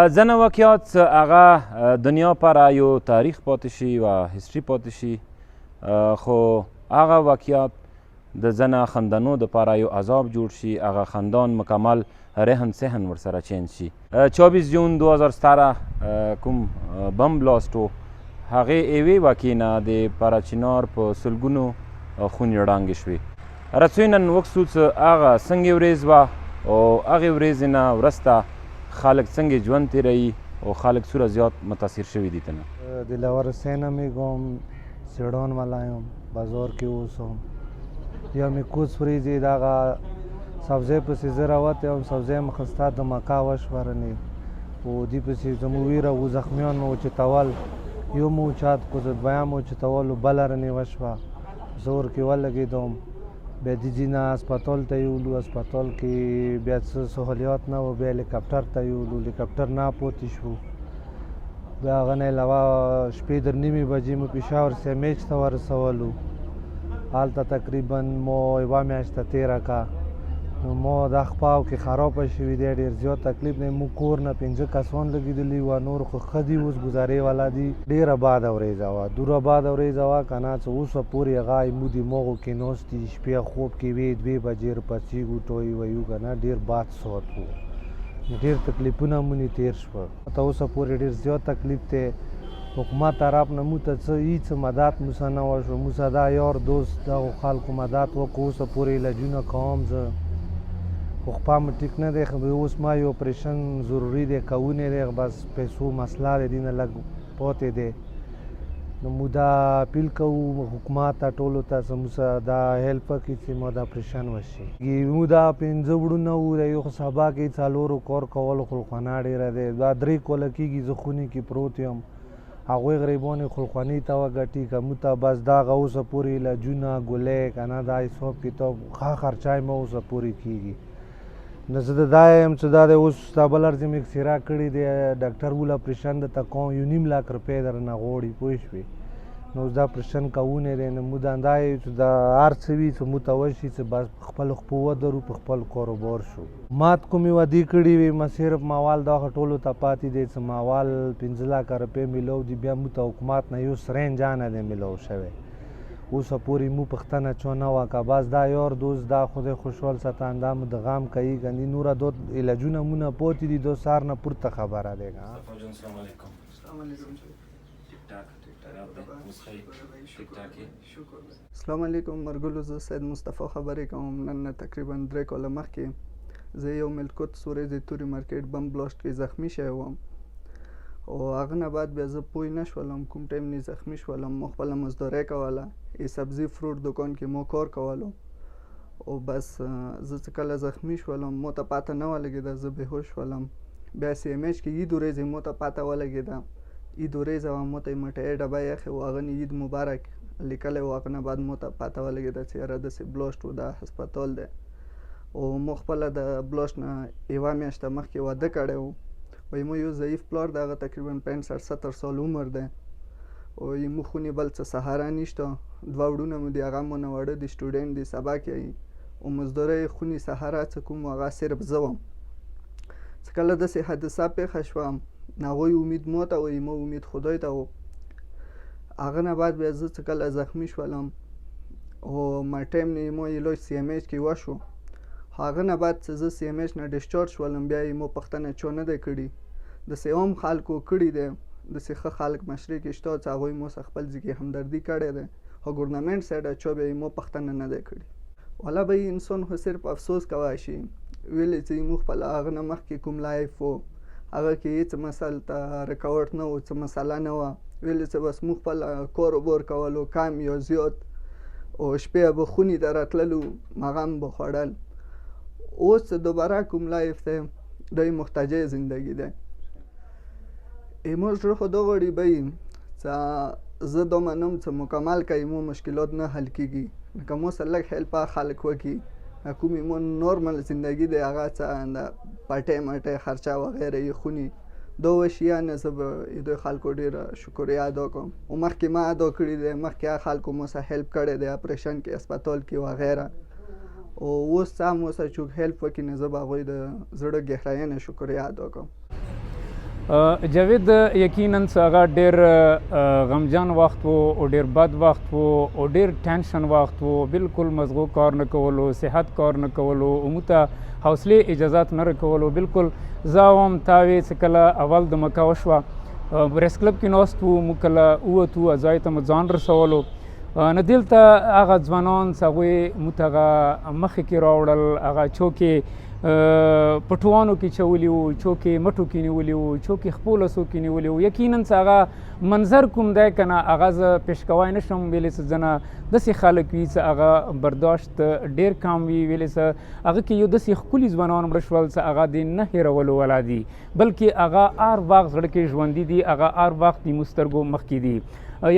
ځینې واقعات هغه دنیا لپاره یو تاریخ پاتې شي و هیستري پاتې شي، خو هغه واقعات د ځینې خندانو دپاره یو عذاب جوړ شي، هغه خندان مکمل رهن سهن ورسره چینج شي. 24 جون 2017 کوم بم بلاست و هغې یوې واقعې نه د پاراچینار په سلګونو خونې ړانګې شوې. رسوینا وکسو څه هغه څنګه ورځ وه او هغې ورځې نه وروسته خلک څنګه ژوند تیروي او خلک څومره زیات متاثر شوي دي تنه. دلاور حسین میگم، سیڑان ملایم بازار کې اوسم. یا می کوڅ وریځې دغه سبزی پسې زه راوتیم، سبزی مې خسته د مکه وشورنې او دې پسې زموږ ویره و زخمیان مې وچتول، یو مو اوچت کړو، د دویم اوچتولو بله رانې وشوه، زه ورکې ولګېدم. بیا دیجی نه هسپتال ته یولو، هسپتال کې بیا څه سهولیات نه و، بیا هلیکاپټر ته یولو، هلیکاپټر نه پاتې شو. بیا هغه نه علاوه شپې تر نیمې بجې مو پېښور سیمیج ته ورسولو، هلته تقریبا مو یوه میاشته تېره کړه. نو مو دا خپاو کې خرابه شوي دی، ډېر زیات تکلیف دی. موږ کور نه 5 کسان لګېدلي وه، نور خو ښه دي، اوس ګزارې والا دي. ډېره باده ورځ وه، دومره باده ورځ وه که نه څه اوسه پورې هغه موږ د مغو کې ناست دي، شپې خوب کې وې 2 بجې راپاڅېږو ټوی ویو که نه، ډېر باد ساعت و، ډېر تکلیفونه مونې تېر شوه. ته اوسه پورې ډېر زیات تکلیف دی. حکومت طرف نه موږ ته څه هېڅ مدد موږ سره نه وشو. موږ سره دا یار دوست دغو خلکو مدد وکړو، اوسه پورې علاجونه کوم زه، خو خپه مې ټیک نه دی. اوس ما یو اپریشن ضروري دی، کوونی دی، بس پیسو مسله دی، دې نه لږ پاتې دی. نو موږ دا اپیل کوو حکومت ته، ټولو ته، چې موږ سره دا هیلپ وکړي چې مو دا اپریشن وشي. موږ دا 5 وړونه وو، د یو خو سبا کې 4 کار کولو خلخوانه ډېره دی. دا 3 کاله کېږي زه خونې کې پروت یم، هغوی غریبان یې خلخوانۍ ته وګټي، که موږ ته بس دغه اوسه پورې علاجونه ګولۍ که نه دا حساب کتاب ښه خرچه یې مه اوسه پورې کېږي. نو زه د دا یم چې دا دی اوس ستا بل ارځ مې اکسره کړې دی، ډاکټر ویل اپریشن درته کوم، 1.5 لاک روپۍ درنه غواړي، پوه شوې. نو اوس دا اپریشن کوونی دی. نو موږ دا یو چې دا هر څه وي چې موږ ته وشي چې بس په خپلو خپو ودرو، په خپل کاروبار شو. مات کومې وعدې کړې وې، ما صرف ماوال دغه ټولو ته پاتې دی چې ماوال 15 لاکه روپۍ میلو دي، بیا موږ ته حکومت نه یو سرنج نه دی میلو شوی. اوسه پورې مو پوښتنه چا نه وکړه، بس دا یار دوست دا خدای خوشحال ساتن، دا مو د غم کوي کنې، نوره دا علاجونه مونه پاتې دي، دا سهار نه پورته خبره دی. السلام علیکم. السلام علیکم مرګلو، زه سید مصطفی خبرې کوم. نن نه تقریبا 3 کاله مخکې زه یو ملکوت ورځې توري مارکیټ بم بلاست کې زخمی شوی وم، او هغه نه بعد بیا زه پوه نه شولم کوم ټایم نه زخمی شولم. ما خپله مزدورۍ کوله، سبزي فروټ دکان کې ما کار کولو، او بس زه چې کله زخمی شولم ما ته پته نه ولګېده، زه بېهوش شولم. بیا سی ایم ایچ کې عید ورځې ما ته پته ولګېده، عید ورځ وه، ما ته یې مټۍ ډبه یخې و، هغه نه عید مبارک لیکلی و. هغه نه بعد ما ته پته ولګېده چې یاره داسې بلاست و، دا هسپتال دی. او ما خپله د بلاست نه 1 میاشته مخکې واده کړی و. وایي مو یو ضعیف پلار دی، هغه تقریبا 65-70 سال عمر دی، او مو خونې بل څه سهاره نشته. 2 وړونه مو دي، هغه مو نه واړه دي، سټوډنټ دي، سبق یې، او مزدورۍ خونې سهاره څه کوم هغه صرف زه وم. چې کله داسې حادثه پېښه شوه، هغوی امید ما ته وایي، ما امید خدای ته و. هغه نه بعد بیا زه چې کله زخمی شولم او ما ټایم نه ما علاج سی ایم ایچ کې وشو، هغه نه بعد چې زه سی ایم ایچ نه ډسچارج شولم، بیا یې ما پوښتنه چا نه دی کړې. داسې عام خلکو کړي دی، داسې ښه خلک مشرق کې شته چې هغوی ما سره خپل ځای کې همدردي کړې ده، خو ګورنمنټ سایډه چا بیا یې ما پوښتنه نه دی کړې. والا به یې انسان خو صرف افسوس کولی شي، ویلې چې موږ خپله هغه نه مخکې کوم لایف و، هغه کې هېڅ مسل ته رکاوټ نه و، څه مسله نه وه، ویلې چې بس موږ خپل کاروبار کولو، کم یا زیات، او شپې به خونې ته راتللو، مغم به خوړل. اوس چې دوباره کوم لایف دی، دا یې محتاجه زندگی دی. ما زړه خو دا غواړي بی چې زه دا منم چې مکمل که مو مشکلات نه حل کېږي، لکه ما سره لږ هیلپ خلک وکړي، کومې مو نورمل زندگی دی هغه څه پټۍ مټۍ خرچه وغیره یې خوني دا وشي، یعنې زه به دوی خلکو ډېره شکریه ادا کوم. او مخکې ما ادا کړي دی، مخکې هغه خلکو ما سره هیلپ کړی دی اپریشن کې، هسپتال کې وغیره، او اوس څه هم ما سره څوک هیلپ وکړي نو زه به هغوی د زړه ګهرایۍ نه شکریه ادا کوم. جاوید یقیناً هغه ډېر غمجن وخت و او ډېر بد وخت و او ډېر ټینشن وخت و، بالکل مزغو کار نه کولو، صحت کار نه کولو، مو ته حوصلې اجازات نه راکولو. بالکل زه هم تا وې چې کله اول د مکه وشوه پریس کلب کې ناست وو، موږ کله ووتو ځای ته مو ځان رسولو، نو دلته هغه ځوانان چې هغوی موږ ته هغه مخې کې راوړل، هغه چوکې پټوانو کې چولی وو، چوکې مټو کې نیولي وو، چوکې خپو لسو کې نیولي وو. یقیناً چې هغه منظر کوم دی که نه هغه زه پیش کوی نه شم، ویلې چې ځنه داسې خلک وي چې هغه برداشت ډېر کم وي، ویلې چې هغه کې یو داسې ښکلي ځوانان مړه شول چې هغه د نه هېرولو والا دي، بلکې هغه هر وخت زړه کې ژوندي دي، هغه هر وخت د موږ سترګو مخکې دي.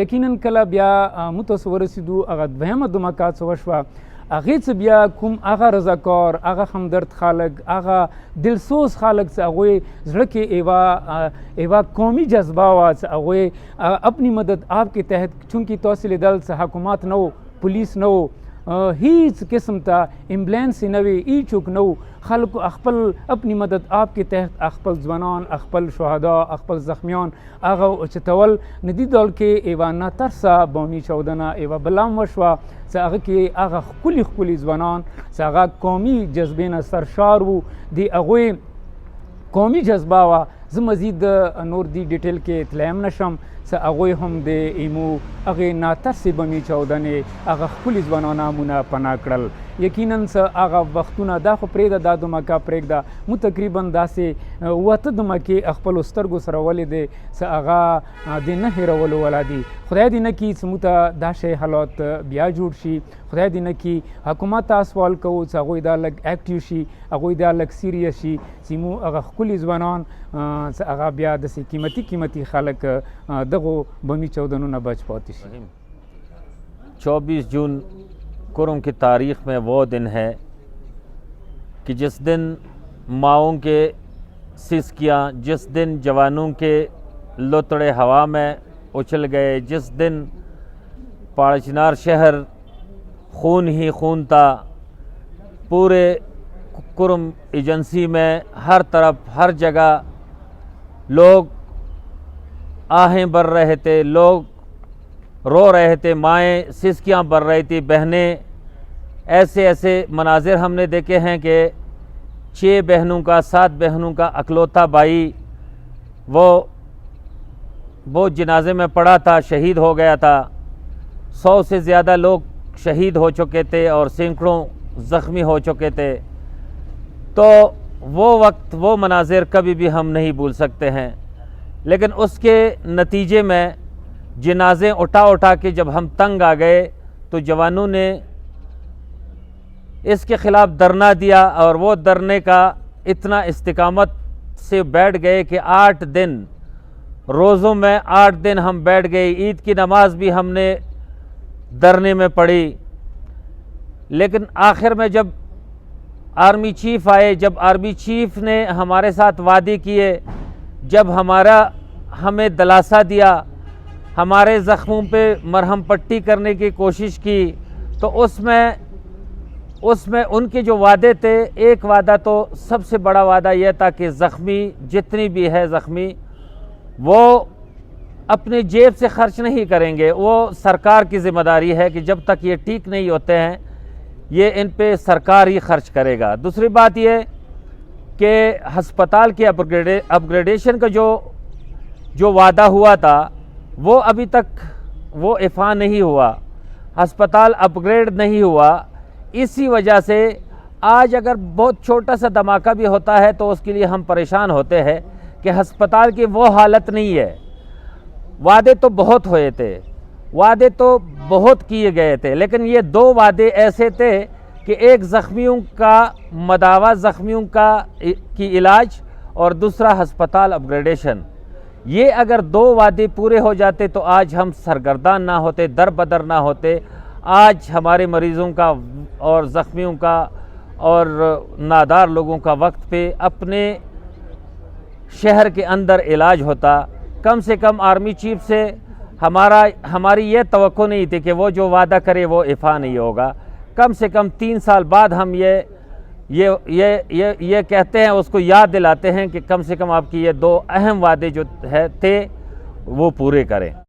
یقیناً کله بیا موږ تاسو ورسېدو هغه دویمه دمکه څه وشوه، هغې څه بیا کوم هغه رضاکار، هغه همدرد خلک، هغه دلسوز خلک چې هغوی زړه کې ایوه قومي جذبه وه چې هغوی اپنی مدد آپ کے تحت، چونکہ تاسې لیدل چې حکومت نه و، پولیس نه و، هیڅ قسم ته ایمبولینس نه وي، هیڅوک نه و، خلکو خپل اپنی مدد آپ کے تحت خپل ځوانان، خپل شهدا، خپل زخمیان هغه اوچتول. ندي ډول کې ایوه ناترسه بامي چاودنه ایوه بله هم وشوه چې هغه کې هغه ښکلي ښکلي ځوانان چې هغه قومي جذبې نه سرشار وو، د هغوی قومي جذبه وه. زه مزید نور دی ډیټیل کې تللی هم نشم چې هغوی هم د ایمو هغې ناترسې بمي چاودنې هغه ښکلي ځوانان امونه پناه کړل. یقیناً چې هغه وختونه دا خو پرېږده، دا دمکه پرېږده، مو تقریبا داسې اوته دمکې خپلو سترګو سره ولیدې چې هغه د نه هېرولو والا دي. خدای دې نه کړي چې مو ته دا شی حالات بیا جوړ شي، خدای دې نه کړي. حکومت ته سوال کوو چې هغوی دا لږ ایکټیو شي، هغوی دا لږ سیریس شي چې مو هغه ښکلي ځوانان چې هغه بیا داسې قیمتي خلک دغو بمي چاودنو نه بچ پاتې شي. 24 جون کرم کی تاریخ میں وہ دن ہے کہ جس دن ماؤں کے سسکیاں، جس دن جوانوں کے لوتڑے ہوا میں اچھل گئے، جس دن پاڑچنار شہر خون ہی خون تھا، پورے کرم ایجنسی میں ہر طرف ہر جگہ لوگ آہیں بھر رہے تھے، لوگ رو رہے تھے، مائیں سسکیاں بھر رہی تھی، بہنیں. ایسے مناظر ہم نے دیکھے ہیں کہ 6 بہنوں کا 7 بہنوں کا اکلوتا بھائی وہ جنازے میں پڑا تھا، شہید ہو گیا تھا. 100 سے زیادہ لوگ شہید ہو چکے تھے اور سینکڑوں زخمی ہو چکے تھے. تو وہ وقت، وہ مناظر کبھی بھی ہم نہیں بھول سکتے ہیں. لیکن اس کے نتیجے میں جنازے اٹھا کے جب ہم تنگ آ گئے تو جوانوں نے اس کے خلاف دھرنا دیا، اور وہ دھرنے کا اتنا استقامت سے بیٹھ گئے کہ 8 دن روزوں میں 8 دن ہم بیٹھ گئے. عید کی نماز بھی ہم نے دھرنے میں پڑھی. لیکن آخر میں جب آرمی چیف آئے، جب آرمی چیف نے ہمارے ساتھ وعدے کیے، جب ہمیں دلاسا دیا، ہمارے زخموں پہ مرہم پٹی کرنے کی کوشش کی، تو اس میں ان کے جو وعدے تھے، ایک وعدہ تو سب سے بڑا وعدہ یہ تھا کہ زخمی جتنی بھی ہے زخمی وہ اپنے جیب سے خرچ نہیں کریں گے، وہ سرکار کی ذمہ داری ہے کہ جب تک یہ ٹھیک نہیں ہوتے ہیں یہ ان پہ سرکار ہی خرچ کرے گا. دوسری بات یہ کہ ہسپتال کے اپگریڈیشن کا جو وعدہ ہوا تھا وہ ابھی تک وہ ایفا نہیں ہوا، ہسپتال اپگریڈ نہیں ہوا. اسی وجہ سے آج اگر بہت چھوٹا سا دھماکہ بھی ہوتا ہے تو اس کے لیے ہم پریشان ہوتے ہیں کہ ہسپتال کی وہ حالت نہیں ہے. وعدے تو بہت ہوئے تھے، وعدے تو بہت کیے گئے تھے، لیکن یہ 2 وعدے ایسے تھے کہ ایک زخمیوں کا مداوع، زخمیوں کی علاج، اور دوسرا ہسپتال اپگریڈیشن. یہ اگر 2 وعدے پورے ہو جاتے تو آج ہم سرگردان نہ ہوتے، در بدر نہ ہوتے. آج ہمارے مریضوں کا اور زخمیوں کا اور نادار لوگوں کا وقت پہ اپنے شہر کے اندر علاج ہوتا. کم سے کم آرمی چیف سے ہماری یہ توقع نہیں تھی کہ وہ جو وعدہ کرے وہ ایفا نہیں ہوگا. کم سے کم 3 سال بعد ہم یہ یہ کہتے ہیں، اس کو یاد دلاتے ہیں کہ کم سے کم آپ کی یہ 2 اہم وعدے جو تھے وہ پورے کریں۔